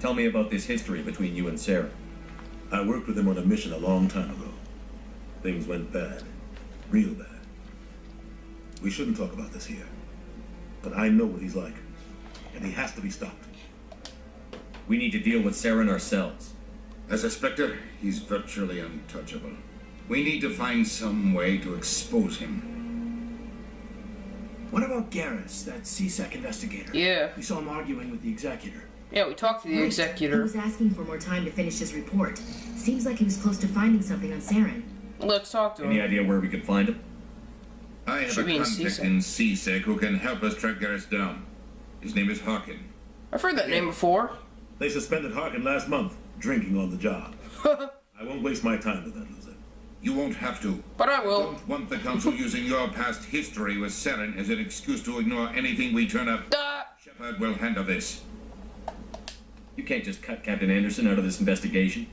Tell me about this history between you and Sarah. I worked with him on a mission a long time ago. Things went bad. Real bad. We shouldn't talk about this here. But I know what he's like. And he has to be stopped. We need to deal with Saren ourselves. As a Spectre, he's virtually untouchable. We need to find some way to expose him. What about Garrus, that CSEC investigator? Yeah. We saw him arguing with the executor. Yeah, we talked to the He executor. was asking for more time to finish his report. Seems like he was close to finding something on Saren. Let's talk to him. Any idea where we could find him? I have Should a be in contact CSEC. in CSEC who can help us track Garrus down. His name is Harkin. I've heard that name before. They suspended Harkin last month, drinking on the job. I won't waste my time with that loser. You won't have to. But I I will. don't want the Council using your past history with Saren as an excuse to ignore anything we turn up. Shepard will handle this. You can't just cut Captain Anderson out of this investigation.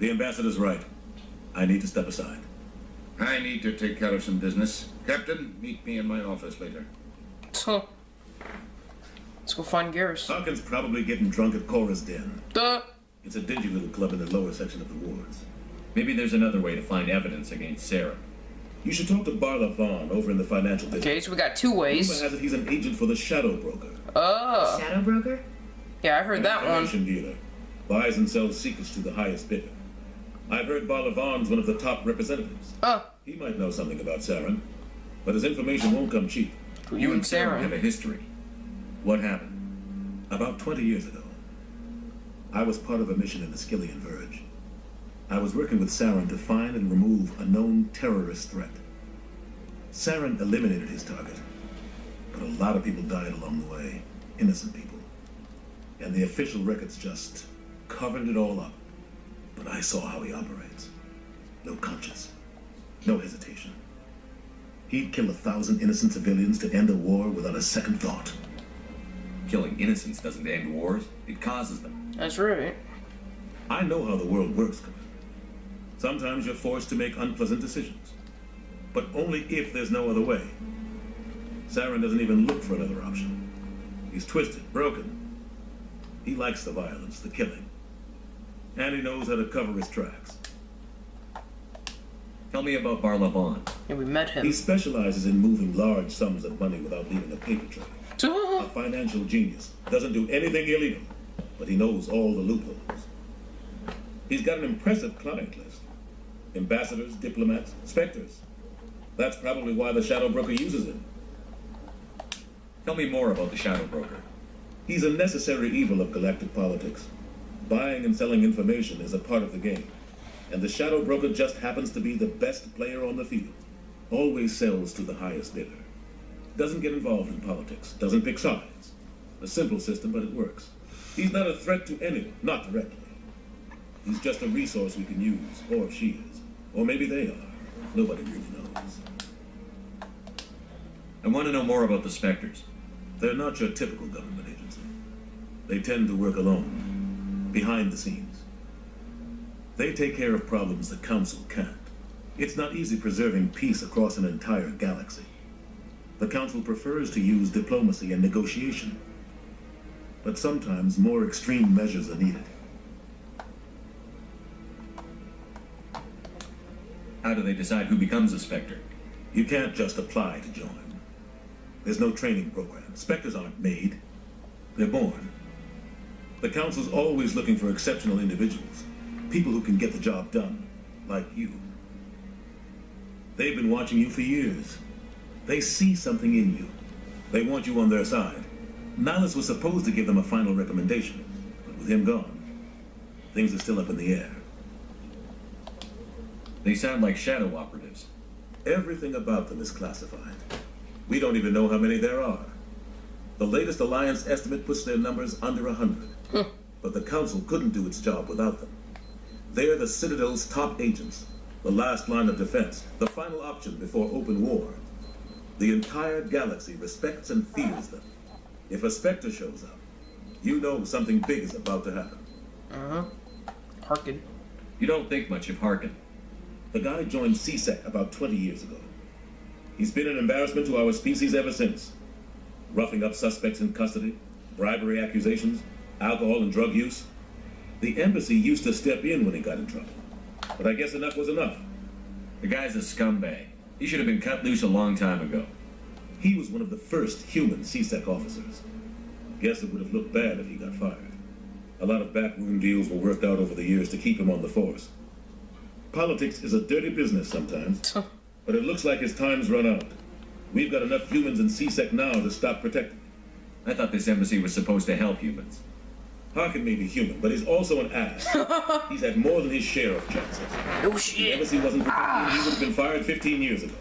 The ambassador's right. I need to step aside. I need to take care of some business. Captain, meet me in my office later. Let's go find Garrus. Harkin's probably getting drunk at Cora's Den. Duh. It's a dingy little club in the lower section of the wards. Maybe there's another way to find evidence against Sarah. You should talk to Barla Vaughn over in the financial district. Okay, so we got two Rumor ways. has it he's an agent for the Shadow Broker. Oh. Shadow broker? Yeah, I heard that one. Information dealer. Buys and sells secrets to the highest bidder. I've heard Barla Vaughn's one of the top representatives. He might know something about Saren, but his information won't come cheap. You and Sarah have a history. What happened? About 20 years ago, I was part of a mission in the Skillian Verge. I was working with Saren to find and remove a known terrorist threat. Saren eliminated his target, but a lot of people died along the way, innocent people. And the official records just covered it all up. But I saw how he operates. No conscience, no hesitation. He'd kill 1,000 innocent civilians to end a war without a second thought. Killing innocents doesn't end wars, it causes them. That's right. I know how the world works, Commander. Sometimes you're forced to make unpleasant decisions, but only if there's no other way. Saren doesn't even look for another option. He's twisted, broken. He likes the violence, the killing, and he knows how to cover his tracks. Tell me about Barla Vaughn. Yeah, we met him. He specializes in moving large sums of money without leaving a paper trail. A financial genius. Doesn't do anything illegal, but he knows all the loopholes. He's got an impressive client list. Ambassadors, diplomats, specters. That's probably why the Shadow Broker uses him. Tell me more about the Shadow Broker. He's a necessary evil of galactic politics. Buying and selling information is a part of the game. And the Shadow Broker just happens to be the best player on the field. Always sells to the highest bidder. Doesn't get involved in politics. Doesn't pick sides. A simple system, but it works. He's not a threat to anyone, not directly. He's just a resource we can use, or she is. Or maybe they are. Nobody really knows. I want to know more about the Spectres. They're not your typical government agency. They tend to work alone, behind the scenes. They take care of problems the Council can't. It's not easy preserving peace across an entire galaxy. The Council prefers to use diplomacy and negotiation. But sometimes more extreme measures are needed. How do they decide who becomes a Spectre? You can't just apply to join. There's no training program. Spectres aren't made. They're born. The Council's always looking for exceptional individuals. People who can get the job done. Like you. They've been watching you for years. They see something in you. They want you on their side. Nihilus was supposed to give them a final recommendation. But with him gone, things are still up in the air. They sound like shadow operatives. Everything about them is classified. We don't even know how many there are. The latest Alliance estimate puts their numbers under 100. But the Council couldn't do its job without them. They're the Citadel's top agents, the last line of defense, the final option before open war. The entire galaxy respects and fears them. If a Spectre shows up, you know something big is about to happen. Harkin. You don't think much of Harkin. The guy joined CSEC about 20 years ago. He's been an embarrassment to our species ever since. Roughing up suspects in custody, bribery accusations, alcohol and drug use. The embassy used to step in when he got in trouble. But I guess enough was enough. The guy's a scumbag. He should have been cut loose a long time ago. He was one of the first human CSEC officers. Guess it would have looked bad if he got fired. A lot of backroom deals were worked out over the years to keep him on the force. Politics is a dirty business sometimes, but it looks like his time's run out. We've got enough humans in CSEC now to stop protecting. I thought this embassy was supposed to help humans. Harkin may be human, but he's also an ass. He's had more than his share of chances. Oh The shit. embassy wasn't protected, he would have been fired 15 years ago.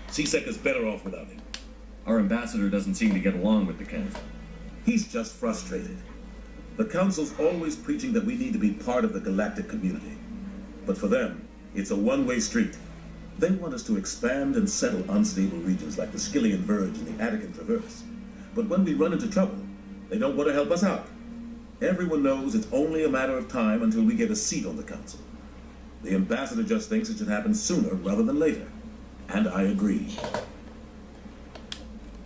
CSEC is better off without him. Our ambassador doesn't seem to get along with the council. He's just frustrated. The council's always preaching that we need to be part of the galactic community. But for them, it's a one-way street. They want us to expand and settle unstable regions like the Skillian Verge and the Attican Traverse. But when we run into trouble, they don't want to help us out. Everyone knows it's only a matter of time until we get a seat on the council. The ambassador just thinks it should happen sooner rather than later. And I agree.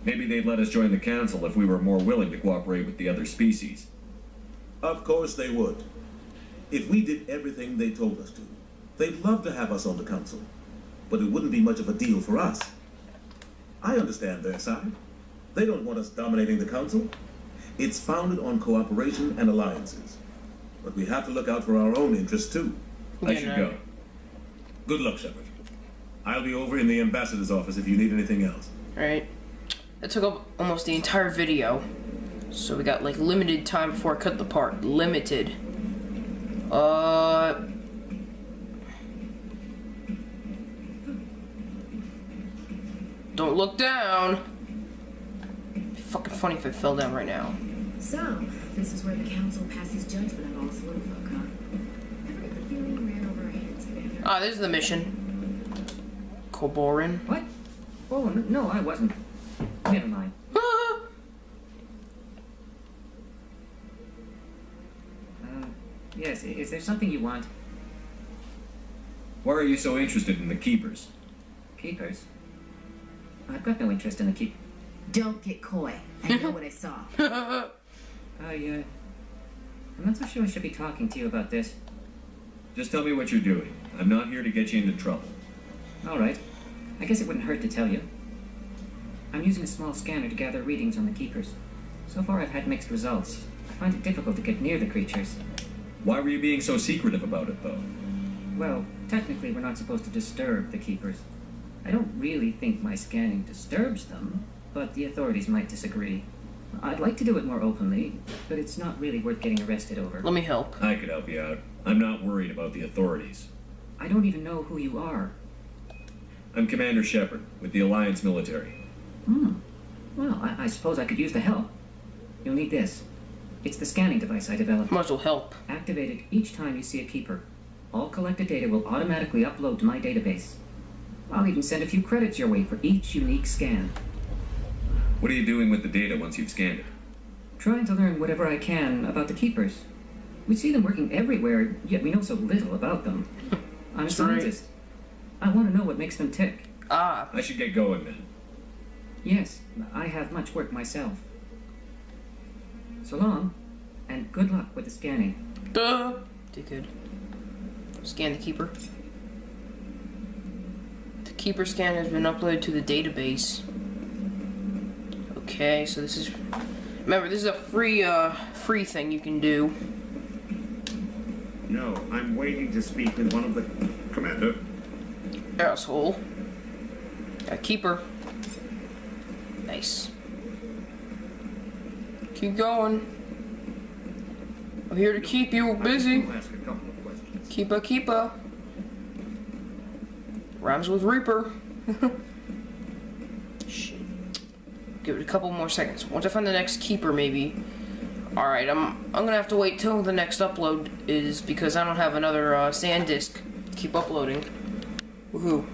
Maybe they'd let us join the council if we were more willing to cooperate with the other species. Of course they would. If we did everything they told us to, they'd love to have us on the council. But it wouldn't be much of a deal for us. I understand their side. They don't want us dominating the council. It's founded on cooperation and alliances. But we have to look out for our own interests too. I should go. Good luck, Shepard. I'll be over in the ambassador's office if you need anything else. Alright. That took up almost the entire video. So we got like limited time before I cut the part. Limited. Don't look down. It'd be fucking funny if I fell down right now. So, this is where the council passes judgment on all us little folk, huh? Ever get the feeling we ran over our heads, Commander? Ah, this is the mission. Koborin. What? Oh, no, I wasn't. Never mind. Yes, is there something you want? Why are you so interested in the Keepers? Keepers? I've got no interest in the keep. Don't get coy. I know what I saw. I'm not so sure I should be talking to you about this. Just tell me what you're doing. I'm not here to get you into trouble. All right. I guess it wouldn't hurt to tell you. I'm using a small scanner to gather readings on the Keepers. So far I've had mixed results. I find it difficult to get near the creatures. Why were you being so secretive about it, though? Well, technically we're not supposed to disturb the Keepers. I don't really think my scanning disturbs them, but the authorities might disagree. I'd like to do it more openly, but it's not really worth getting arrested over. Let me help. I could help you out. I'm not worried about the authorities. I don't even know who you are. I'm Commander Shepard, with the Alliance military. Well, I suppose I could use the help. You'll need this. It's the scanning device I developed. Might as well help. Activate it each time you see a Keeper. All collected data will automatically upload to my database. I'll even send a few credits your way for each unique scan. What are you doing with the data once you've scanned it? Trying to learn whatever I can about the Keepers. We see them working everywhere, yet we know so little about them. I'm a That's right. scientist. I want to know what makes them tick. Ah. I should get going then. Yes, I have much work myself. So long, and good luck with the scanning. Duh. Did good. Scan the Keeper. The Keeper scan has been uploaded to the database. Okay, so this is... Remember, this is a free thing you can do. No, I'm waiting to speak with one of the... Commander? Asshole. Got a Keeper. Nice. Keep going. I'm here to keep you busy. I'll ask a couple of questions. Keeper. Rhymes with Reaper. Shit. Give it a couple more seconds. Once I find the next Keeper, maybe. Alright, I'm gonna have to wait till the next upload is because I don't have another SanDisk to keep uploading. Woohoo.